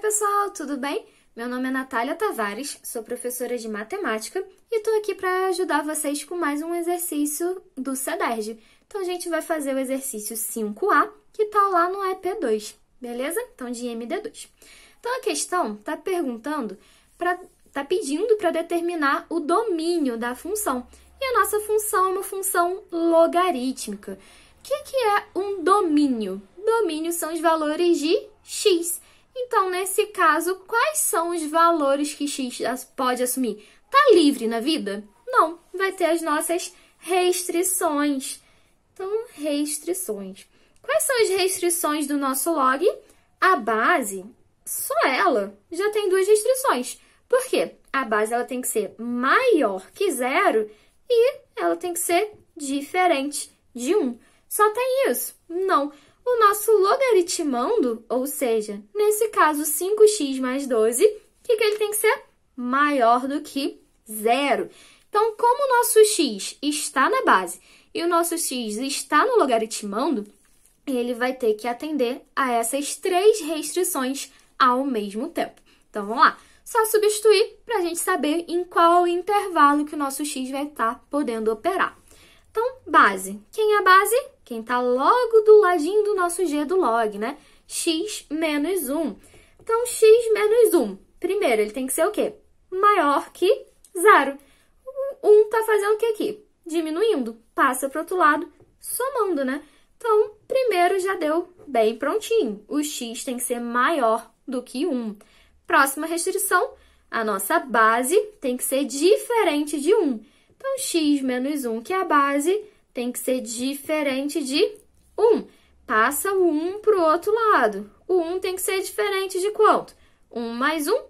pessoal, tudo bem? Meu nome é Natália Tavares, sou professora de matemática e estou aqui para ajudar vocês com mais um exercício do CEDERJ. Então, a gente vai fazer o exercício 5A, que está lá no EP2, beleza? Então, de MD2. Então, a questão está pedindo para determinar o domínio da função. E a nossa função é uma função logarítmica. O que é um domínio? Domínio são os valores de x. Então, nesse caso, quais são os valores que x pode assumir? Tá livre na vida? Não, vai ter as nossas restrições. Então, restrições. Quais são as restrições do nosso log? A base, só ela, já tem duas restrições. Por quê? A base ela tem que ser maior que 0 e ela tem que ser diferente de 1. Só tem isso? Não. O nosso logaritmando, ou seja, nesse caso 5x mais 12, o que ele tem que ser? Maior do que 0. Então, como o nosso x está na base e o nosso x está no logaritmando, ele vai ter que atender a essas três restrições ao mesmo tempo. Então, vamos lá. Só substituir para a gente saber em qual intervalo que o nosso x vai estar podendo operar. Então, base. Quem é a base? Quem está logo do ladinho do nosso g do log, né? X menos 1. Então, x menos 1. Primeiro, ele tem que ser o quê? Maior que 0. O 1 está fazendo o que aqui? Diminuindo. Passa para o outro lado, somando, né? Então, primeiro já deu bem prontinho. O x tem que ser maior do que 1. Próxima restrição, a nossa base tem que ser diferente de 1. Então, x menos 1, que é a base, tem que ser diferente de 1. Passa o 1 para o outro lado. O 1 tem que ser diferente de quanto? 1 mais 1,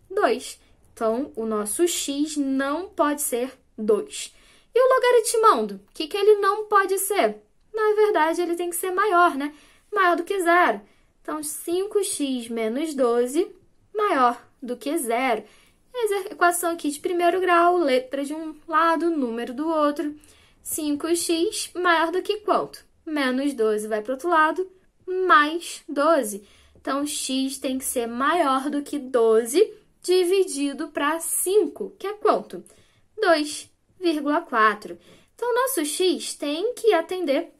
2. Então, o nosso x não pode ser 2. E o logaritmando? O que ele não pode ser? Na verdade, ele tem que ser maior, né? Maior do que 0. Então, 5x menos 12 maior do que 0. Equação aqui de primeiro grau, letra de um lado, número do outro. 5x maior do que quanto? Menos 12 vai para o outro lado, mais 12. Então, x tem que ser maior do que 12 dividido para 5, que é quanto? 2,4. Então, nosso x tem que atender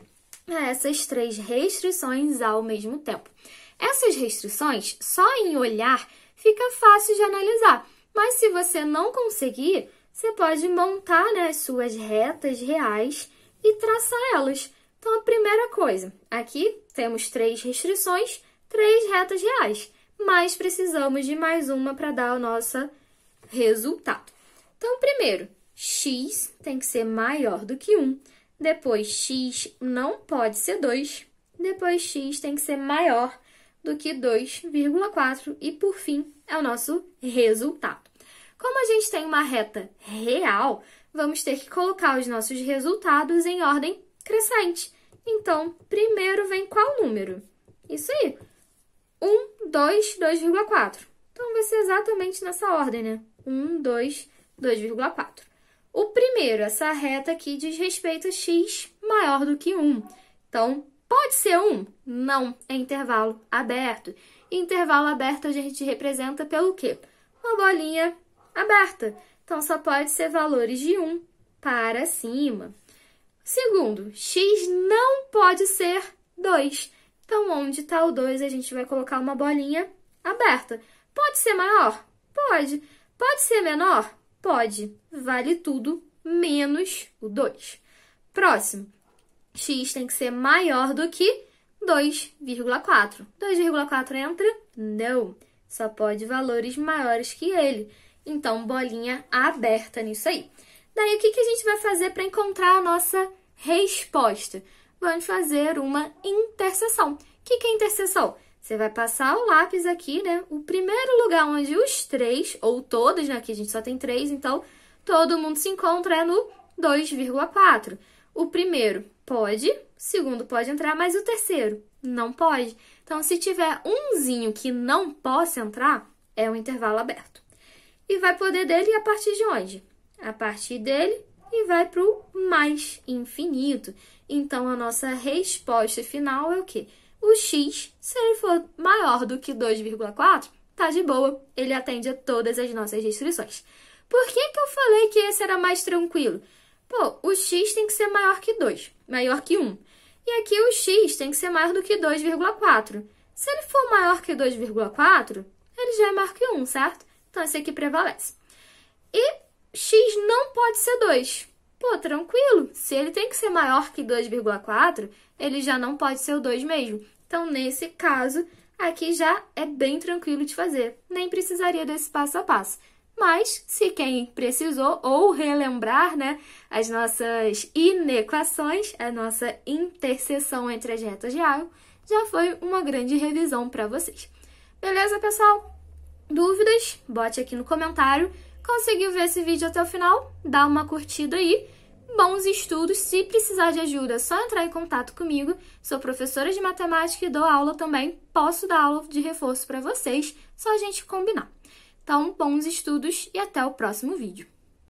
a essas três restrições ao mesmo tempo. Essas restrições, só em olhar, fica fácil de analisar. Mas se você não conseguir, você pode montar, né, as suas retas reais e traçar elas. Então, a primeira coisa, aqui temos três restrições, três retas reais, mas precisamos de mais uma para dar o nosso resultado. Então, primeiro, x tem que ser maior do que 1, depois x não pode ser 2, depois x tem que ser maior do que 2,4 e, por fim, é o nosso resultado. Como a gente tem uma reta real, vamos ter que colocar os nossos resultados em ordem crescente. Então, primeiro vem qual número? Isso aí, 1, 2, 2,4. Então, vai ser exatamente nessa ordem, né? 1, 2, 2,4. O primeiro, essa reta aqui diz respeito a x maior do que 1. Então, pode ser 1? Não, é intervalo aberto. Intervalo aberto a gente representa pelo quê? Uma bolinha aberta. Então, só pode ser valores de 1 para cima. Segundo, x não pode ser 2. Então, onde está o 2, a gente vai colocar uma bolinha aberta. Pode ser maior? Pode. Pode ser menor? Pode. Vale tudo menos o 2. Próximo. X tem que ser maior do que 2,4. 2,4 entra? Não. Só pode valores maiores que ele. Então, bolinha aberta nisso aí. Daí, o que a gente vai fazer para encontrar a nossa resposta? Vamos fazer uma interseção. O que é interseção? Você vai passar o lápis aqui, né? O primeiro lugar onde os três, ou todos, né? Aqui a gente só tem 3, então todo mundo se encontra é no 2,4. O primeiro pode, o segundo pode entrar, mas o terceiro não pode. Então, se tiver umzinho que não possa entrar, é um intervalo aberto. E vai poder dele a partir de onde? A partir dele e vai para o mais infinito. Então, a nossa resposta final é o quê? O x, se ele for maior do que 2,4, tá de boa, ele atende a todas as nossas restrições. Por que eu falei que esse era mais tranquilo? Pô, o x tem que ser maior que 2, maior que 1. E aqui o x tem que ser maior do que 2,4. Se ele for maior que 2,4, ele já é maior que 1, certo? Então, esse aqui prevalece. E x não pode ser 2. Pô, tranquilo. Se ele tem que ser maior que 2,4, ele já não pode ser o 2 mesmo. Então, nesse caso, aqui já é bem tranquilo de fazer. Nem precisaria desse passo a passo. Mas, se quem precisou ou relembrar, né, as nossas inequações, a nossa interseção entre as retas de ângulo, já foi uma grande revisão para vocês. Beleza, pessoal? Dúvidas? Bote aqui no comentário. Conseguiu ver esse vídeo até o final? Dá uma curtida aí. Bons estudos. Se precisar de ajuda, é só entrar em contato comigo. Sou professora de matemática e dou aula também. Posso dar aula de reforço para vocês, só a gente combinar. Então, bons estudos e até o próximo vídeo.